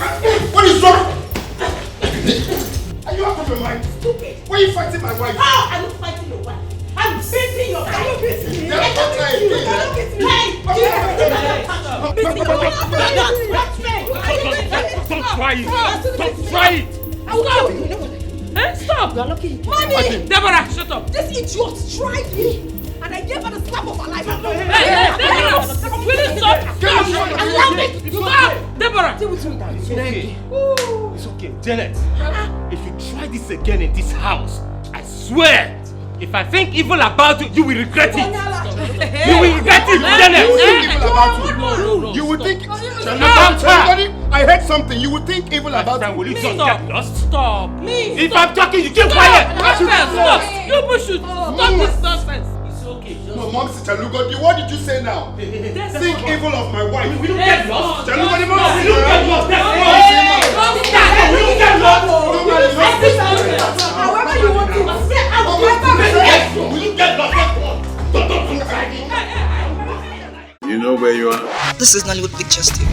What is wrong? Are you out of your mind? Stupid. Why are you fighting my wife? How are you fighting your wife? I'm beating your wife. Are you beating me? Hey! Don't try it! Don't try it! Stop! You are lucky. Mommy! Deborah, shut up! This idiot tried me! And I gave her the slap of her life. Deborah! Will you stop? Stop! Allow me! Stop! Deborah! It's okay. It's okay. Janet, if you try this again in this house, I swear, if I think evil about you, you will regret it. You will regret it, Janet. You will think evil about you. No. You would think... Stop. I heard something. You would think evil about Will you. you just get lost? Stop! Please! If I'm talking, you keep quiet. Stop! You push it! Stop this nonsense! It's okay. No, Mom, Chalugo, what did you say now? Think evil of my wife. We don't get lost. Chalugo, We don't get lost. That's all. We don't get lost! However you want to. We don't get lost. You know where you are? This is Nollywood Pictures TV.